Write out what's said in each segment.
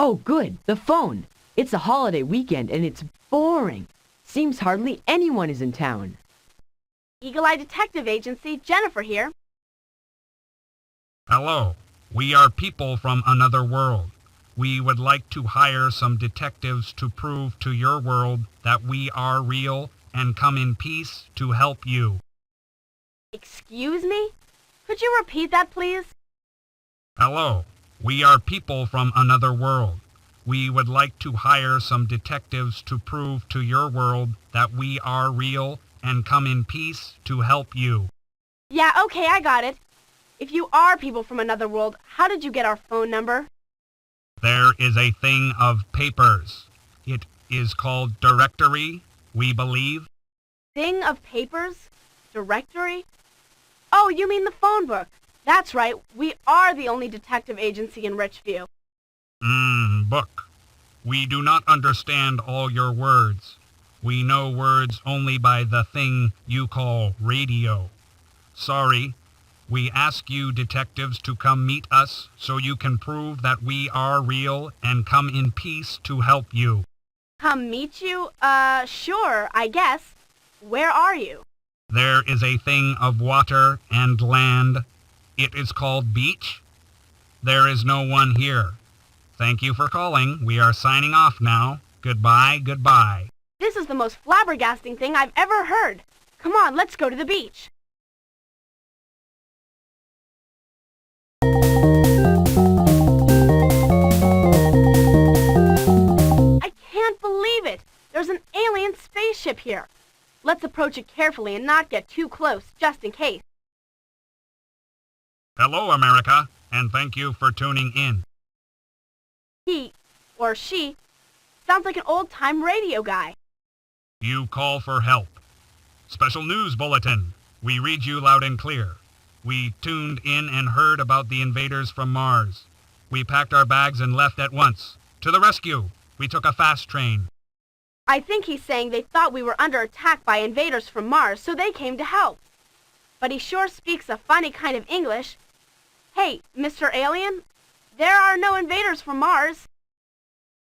Oh, good, the phone. It's a holiday weekend and it's boring. Seems hardly anyone is in town. Eagle Eye Detective Agency, Jennifer here. Hello. We are people from another world. We would like to hire some detectives to prove to your world that we are real and come in peace to help you. Excuse me? Could you repeat that, please? Hello. We are people from another world. We would like to hire some detectives to prove to your world that we are real and come in peace to help you. Yeah, okay, I got it. If you are people from another world, how did you get our phone number? There is a thing of papers. It is called directory, we believe. Thing of papers? Directory? Oh, you mean the phone book. That's right, we are the only detective agency in Richview. Book. We do not understand all your words. We know words only by the thing you call radio. Sorry. We ask you detectives to come meet us so you can prove that we are real and come in peace to help you. Come meet you? Sure, I guess. Where are you? There is a thing of water and land. It is called beach. There is no one here. Thank you for calling. We are signing off now. Goodbye, goodbye. This is the most flabbergasting thing I've ever heard. Come on, let's go to the beach. I can't believe it! There's an alien spaceship here. Let's approach it carefully and not get too close, just in case. Hello, America, and thank you for tuning in. He, or she, sounds like an old-time radio guy. You call for help. Special news bulletin. We read you loud and clear. We tuned in and heard about the invaders from Mars. We packed our bags and left at once. To the rescue. We took a fast train. I think he's saying they thought we were under attack by invaders from Mars, so they came to help. But he sure speaks a funny kind of English. Hey, Mr. Alien, there are no invaders from Mars.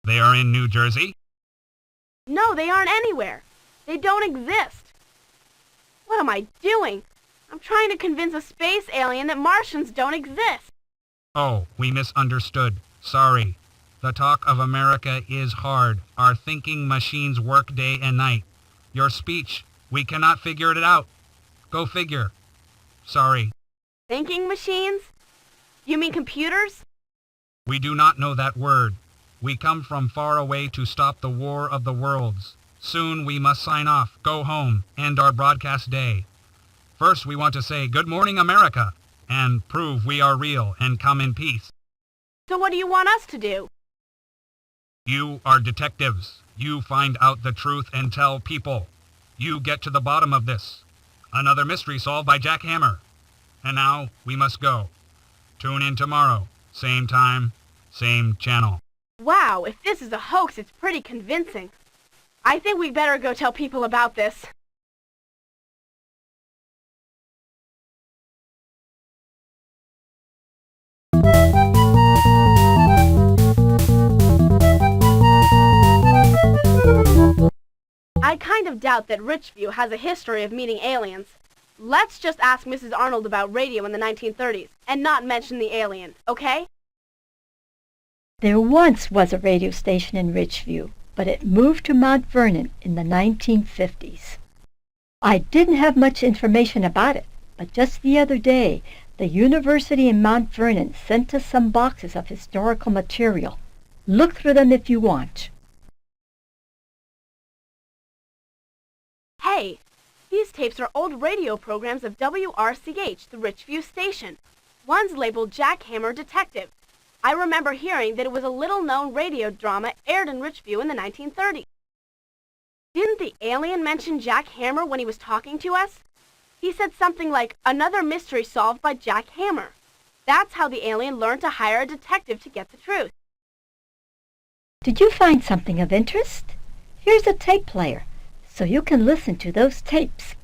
They are in New Jersey? No, they aren't anywhere. They don't exist. What am I doing? I'm trying to convince a space alien that Martians don't exist. Oh, we misunderstood. Sorry. The talk of America is hard. Our thinking machines work day and night. Your speech, we cannot figure it out. Go figure. Sorry. Thinking machines? You mean computers? We do not know that word. We come from far away to stop the war of the worlds. Soon we must sign off, go home, end our broadcast day. First we want to say good morning America, and prove we are real and come in peace. So what do you want us to do? You are detectives. You find out the truth and tell people. You get to the bottom of this. Another mystery solved by Jack Hammer. And now we must go. Tune in tomorrow. Same time, same channel. Wow, if this is a hoax, it's pretty convincing. I think we better go tell people about this. I kind of doubt that Richview has a history of meeting aliens. Let's just ask Mrs. Arnold about radio in the 1930s, and not mention the alien, okay? There once was a radio station in Richview, but it moved to Mount Vernon in the 1950s. I didn't have much information about it, but just the other day, the university in Mount Vernon sent us some boxes of historical material. Look through them if you want. Hey, these tapes are old radio programs of WRCH, the Richview station. One's labeled Jack Hammer Detective. I remember hearing that it was a little-known radio drama aired in Richview in the 1930s. Didn't the alien mention Jack Hammer when he was talking to us? He said something like, another mystery solved by Jack Hammer. That's how the alien learned to hire a detective to get the truth. Did you find something of interest? Here's a tape player, so you can listen to those tapes.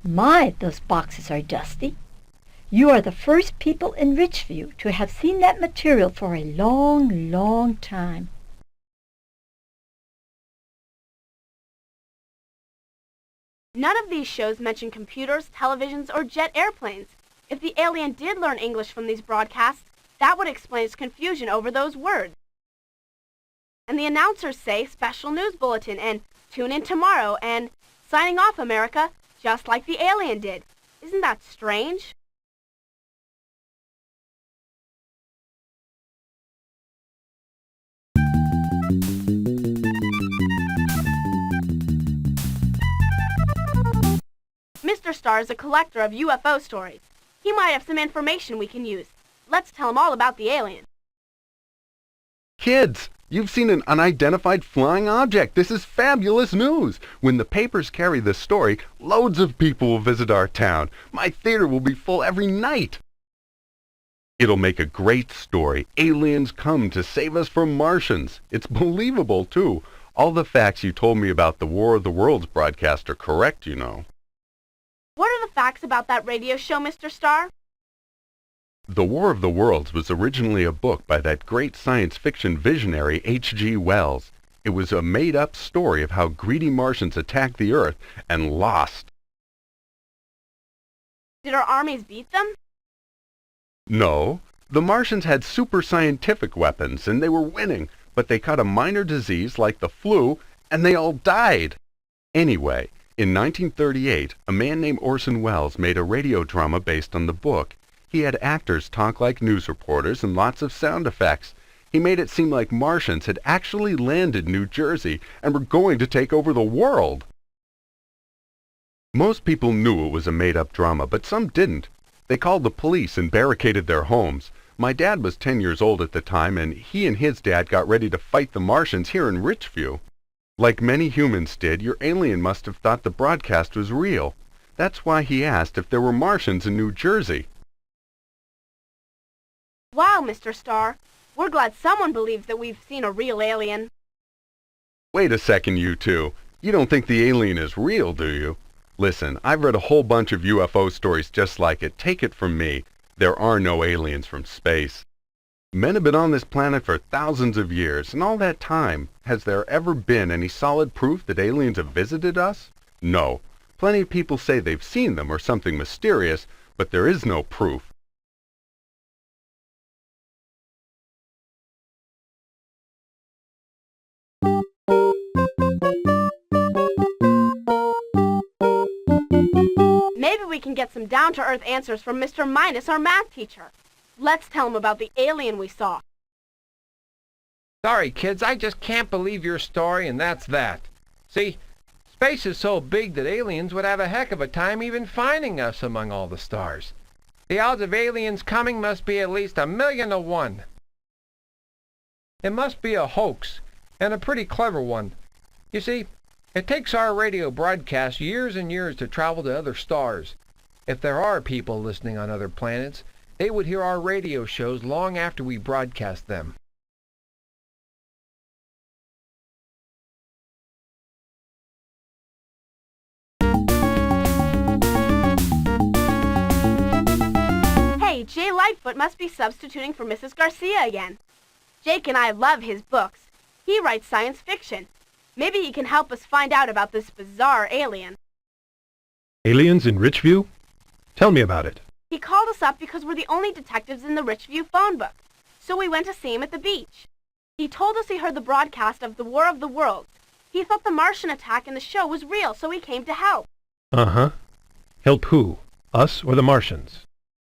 My, those boxes are dusty. You are the first people in Richview to have seen that material for a long, long time. None of these shows mention computers, televisions, or jet airplanes. If the alien did learn English from these broadcasts, that would explain his confusion over those words. And the announcers say special news bulletin and tune in tomorrow and signing off, America, just like the alien did. Isn't that strange? Mr. Star is a collector of UFO stories. He might have some information we can use. Let's tell him all about the alien. Kids, you've seen an unidentified flying object. This is fabulous news. When the papers carry this story, loads of people will visit our town. My theater will be full every night. It'll make a great story. Aliens come to save us from Martians. It's believable, too. All the facts you told me about the War of the Worlds broadcast are correct, you know. What are the facts about that radio show, Mr. Star? The War of the Worlds was originally a book by that great science fiction visionary H.G. Wells. It was a made-up story of how greedy Martians attacked the Earth and lost. Did our armies beat them? No, the Martians had super scientific weapons and they were winning, but they caught a minor disease like the flu and they all died. Anyway, in 1938, a man named Orson Welles made a radio drama based on the book. He had actors talk like news reporters and lots of sound effects. He made it seem like Martians had actually landed in New Jersey and were going to take over the world. Most people knew it was a made-up drama, but some didn't. They called the police and barricaded their homes. My dad was 10 years old at the time, and he and his dad got ready to fight the Martians here in Richview. Like many humans did, your alien must have thought the broadcast was real. That's why he asked if there were Martians in New Jersey. Wow, Mr. Star. We're glad someone believes that we've seen a real alien. Wait a second, you two. You don't think the alien is real, do you? Listen, I've read a whole bunch of UFO stories just like it. Take it from me. There are no aliens from space. Men have been on this planet for thousands of years, and all that time, has there ever been any solid proof that aliens have visited us? No. Plenty of people say they've seen them or something mysterious, but there is no proof. Maybe we can get some down-to-earth answers from Mr. Minus, our math teacher. Let's tell him about the alien we saw. Sorry, kids, I just can't believe your story, and that's that. See, space is so big that aliens would have a heck of a time even finding us among all the stars. The odds of aliens coming must be at least 1,000,000 to 1. It must be a hoax, and a pretty clever one. You see, it takes our radio broadcasts years and years to travel to other stars. If there are people listening on other planets, they would hear our radio shows long after we broadcast them. Hey, Jay Lightfoot must be substituting for Mrs. Garcia again. Jake and I love his books. He writes science fiction. Maybe he can help us find out about this bizarre alien. Aliens in Richview? Tell me about it. He called us up because we're the only detectives in the Richview phone book, so we went to see him at the beach. He told us he heard the broadcast of the War of the Worlds. He thought the Martian attack in the show was real, so he came to help. Uh-huh. Help who? Us or the Martians?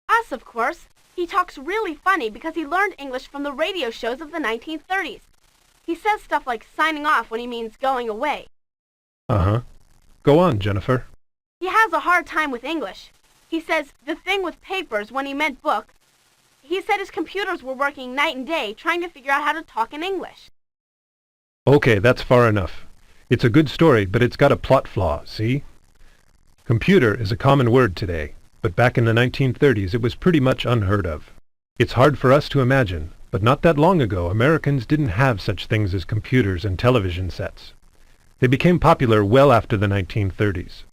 Us, of course. He talks really funny because he learned English from the radio shows of the 1930s. He says stuff like signing off when he means going away. Uh-huh. Go on, Jennifer. He has a hard time with English. He says the thing with papers when he meant book. He said his computers were working night and day trying to figure out how to talk in English. Okay, that's far enough. It's a good story, but it's got a plot flaw, see? Computer is a common word today, but back in the 1930s it was pretty much unheard of. It's hard for us to imagine, but not that long ago Americans didn't have such things as computers and television sets. They became popular well after the 1930s.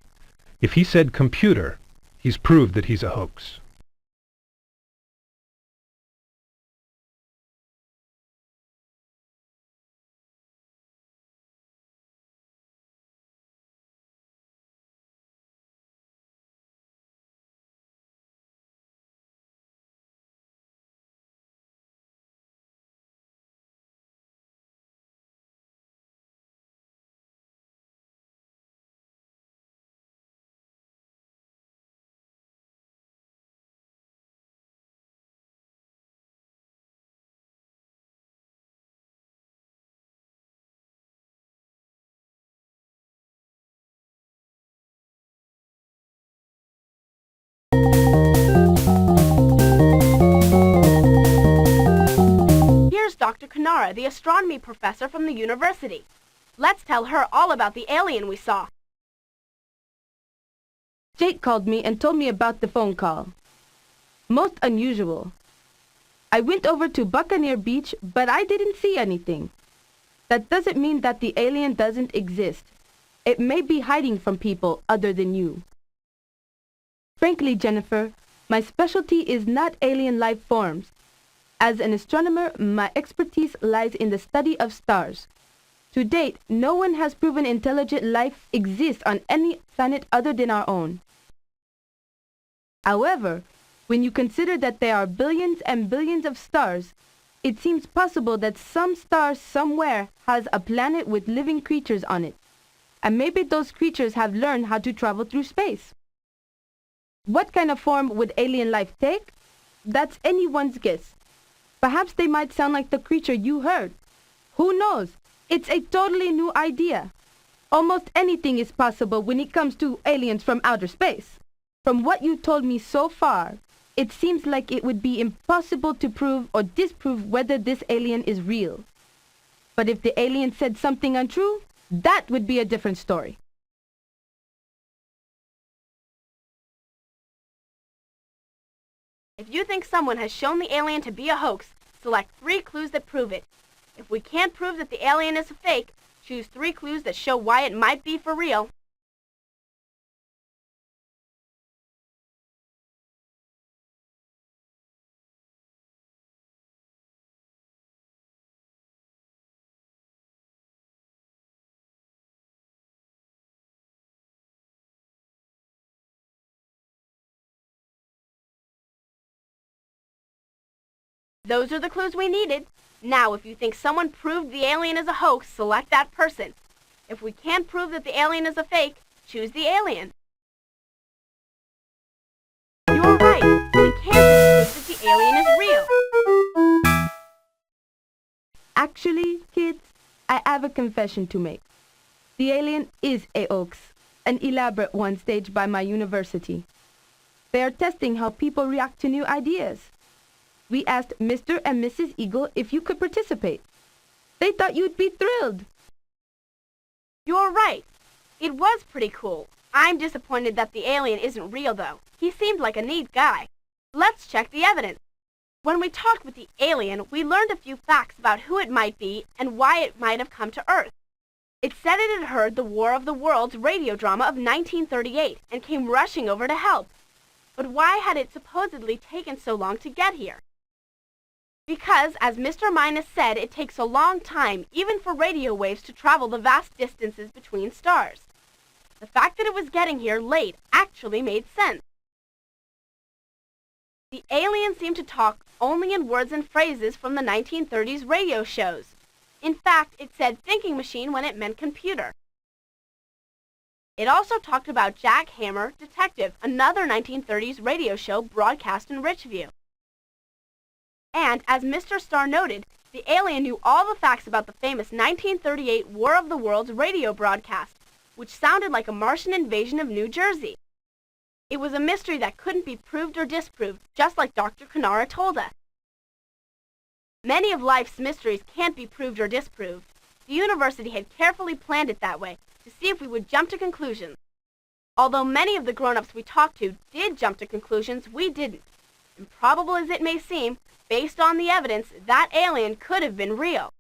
If he said computer, he's proved that he's a hoax. Kanara, the astronomy professor from the university. Let's tell her all about the alien we saw. Jake called me and told me about the phone call. Most unusual. I went over to Buccaneer Beach, but I didn't see anything. That doesn't mean that the alien doesn't exist. It may be hiding from people other than you. Frankly, Jennifer, my specialty is not alien life forms. As an astronomer, my expertise lies in the study of stars. To date, no one has proven intelligent life exists on any planet other than our own. However, when you consider that there are billions and billions of stars, it seems possible that some star somewhere has a planet with living creatures on it. And maybe those creatures have learned how to travel through space. What kind of form would alien life take? That's anyone's guess. Perhaps they might sound like the creature you heard. Who knows? It's a totally new idea. Almost anything is possible when it comes to aliens from outer space. From what you told me so far, it seems like it would be impossible to prove or disprove whether this alien is real. But if the alien said something untrue, that would be a different story. If you think someone has shown the alien to be a hoax, select 3 clues that prove it. If we can't prove that the alien is a fake, choose 3 clues that show why it might be for real. Those are the clues we needed. Now, if you think someone proved the alien is a hoax, select that person. If we can't prove that the alien is a fake, choose the alien. You're right. We can't prove that the alien is real. Actually, kids, I have a confession to make. The alien is a hoax, an elaborate one staged by my university. They are testing how people react to new ideas. We asked Mr. and Mrs. Eagle if you could participate. They thought you'd be thrilled. You're right. It was pretty cool. I'm disappointed that the alien isn't real, though. He seemed like a neat guy. Let's check the evidence. When we talked with the alien, we learned a few facts about who it might be and why it might have come to Earth. It said it had heard the War of the Worlds radio drama of 1938 and came rushing over to help. But why had it supposedly taken so long to get here? Because, as Mr. Minus said, it takes a long time, even for radio waves, to travel the vast distances between stars. The fact that it was getting here late actually made sense. The alien seemed to talk only in words and phrases from the 1930s radio shows. In fact, it said thinking machine when it meant computer. It also talked about Jack Hammer, Detective, another 1930s radio show broadcast in Richview. And, as Mr. Starr noted, the alien knew all the facts about the famous 1938 War of the Worlds radio broadcast, which sounded like a Martian invasion of New Jersey. It was a mystery that couldn't be proved or disproved, just like Dr. Kanara told us. Many of life's mysteries can't be proved or disproved. The university had carefully planned it that way, to see if we would jump to conclusions. Although many of the grown-ups we talked to did jump to conclusions, we didn't. Improbable as it may seem, based on the evidence, that alien could have been real.